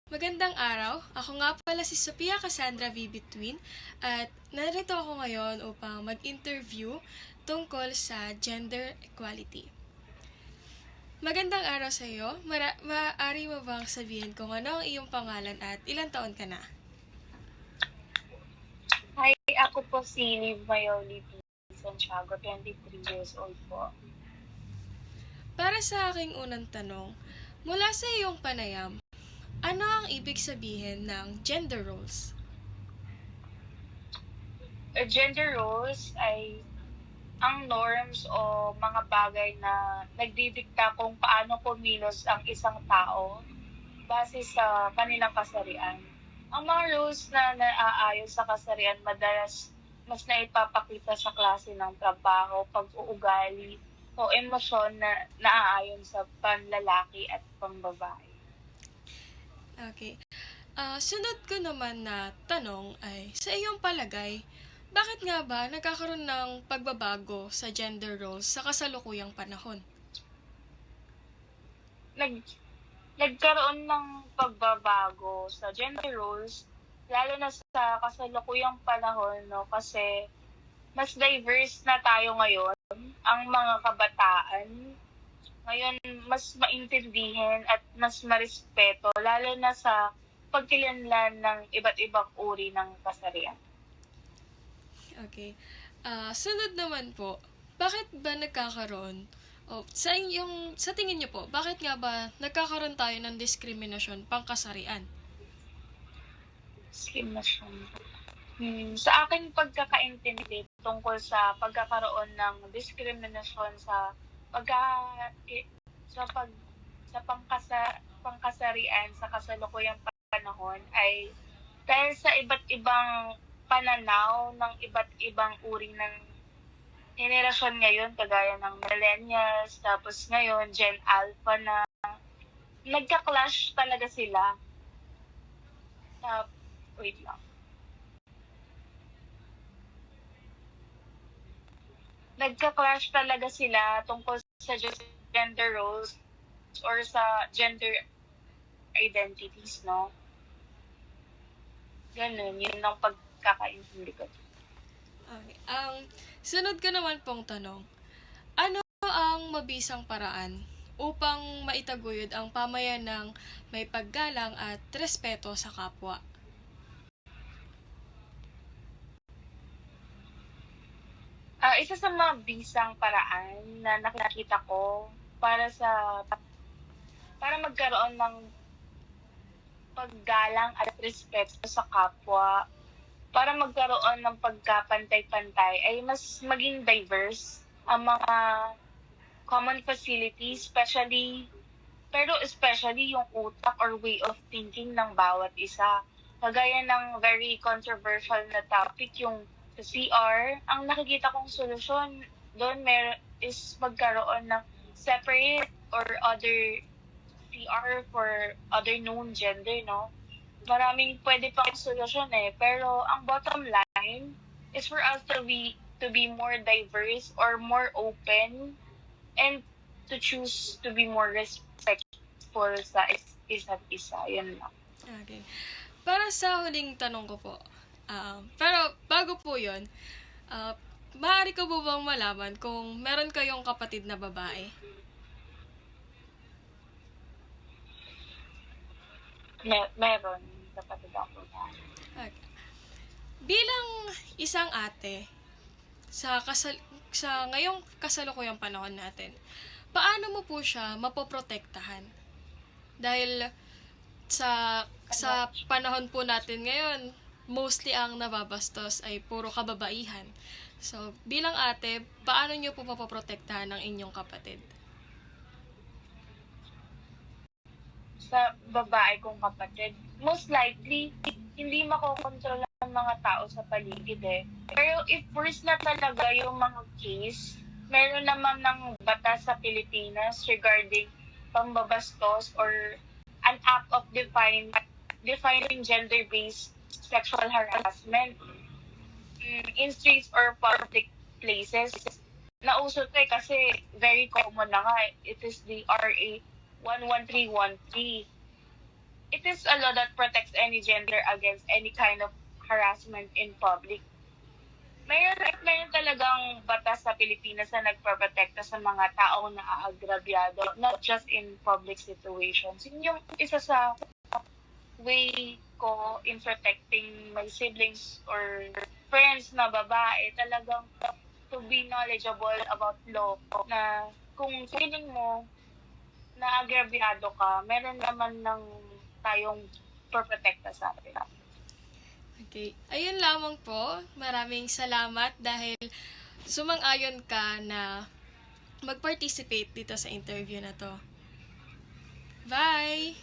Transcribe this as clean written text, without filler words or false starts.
Magandang araw. Ako nga pala si Sophia Cassandra V. Between at narito ako ngayon upang mag-interview tungkol sa gender equality. Magandang araw sa iyo. Maaari mo bang sabihin kung ano ang iyong pangalan at ilang taon ka na? Hi, ako po si Liv Mayoli P. Santiago, 23 years old po. Para sa aking unang tanong, mula sa iyong panayam, ano ang ibig sabihin ng gender roles? Gender roles ay ang norms o mga bagay na nagdidikta kung paano kumilos ang isang tao base sa kanilang kasarian. Ang mga rules na naaayon sa kasarian madalas mas naipapakita sa klase ng trabaho, pag-uugali, o emosyon na naaayon sa panlalaki at pambabae. Okay. Sunod ko naman na tanong ay, sa iyong palagay, bakit nga ba nagkakaroon ng pagbabago sa gender roles sa kasalukuyang panahon? Nagkaroon ng pagbabago sa gender roles, lalo na sa kasalukuyang panahon, no? Kasi mas diverse na tayo ngayon, ang mga kabataan. Ngayon, mas maintindihin at mas marespeto, lalo na sa pagkilanlan ng iba't ibang uri ng kasarian. Okay. Sunod naman po, bakit ba nagkakaroon sa tingin niyo po, bakit nga ba nagkakaroon tayo ng diskriminasyon pangkasarian? Diskriminasyon. Sa aking pagkakaintindi tungkol sa pagkakaroon ng diskriminasyon sa pagka sa pag sa pangkasarian sa kasalukuyang panahon ay dahil sa iba't ibang pananaw ng iba't ibang uri ng henerasyon ngayon, kagaya ng millennials, tapos ngayon Gen Alpha na nagka-clash talaga sila. Wait lang. Nagka-clash talaga sila tungkol sa gender roles or sa gender identities, no? Ganun, yun ang pagkakaintindi ko. Okay. Ang sunod ko naman pong tanong, ano ang mabisang paraan upang maitaguyod ang pamayanang may paggalang at respeto sa kapwa? Isa sa mga bisang paraan na nakikita ko para magkaroon ng paggalang at respeto sa kapwa, para magkaroon ng pagkapantay-pantay ay mas maging diverse ang mga common facilities, especially yung utak or way of thinking ng bawat isa. Kagaya ng very controversial na topic, yung sa CR, ang nakikita kong solusyon doon is magkaroon ng separate or other CR for other known gender, no? Maraming pwede pang solusyon pero ang bottom line is for us to be more diverse or more open and to choose to be more respectful sa isa't isa. Yun lang. Okay. Para sa huling tanong ko po, pero bago po yun, maaari ko po bang malaman kung meron kayong kapatid na babae? Meron kapatid ako na. Okay. Bilang isang ate, sa ngayong kasalukuyang panahon natin, paano mo po siya mapoprotektahan? Dahil sa panahon po natin ngayon, mostly ang nababastos ay puro kababaihan. So, bilang ate, paano niyo po mapoprotektahan ang inyong kapatid? Sa babae kong kapatid, most likely, hindi makokontrol ng mga tao sa paligid Pero if worse na talaga yung mga case, meron naman ng batas sa Pilipinas regarding pambabastos or an act of defining gender-based sexual harassment in streets or public places. Nauso kasi very common na nga. It is the RA 11313. it is a law that protects any gender against any kind of harassment in public. Mayroon talagang batas sa Pilipinas na nagproprotekta sa mga taong naaagrabyado, not just in public situations. Yun yung isa sa way ko in protecting my siblings or friends na babae, talagang to be knowledgeable about law, na kung feeling mo na agrabyado ka, meron naman ng tayong protekta sa atin. Okay. Ayun lamang po. Maraming salamat dahil sumang-ayon ka na mag-participate dito sa interview na to. Bye!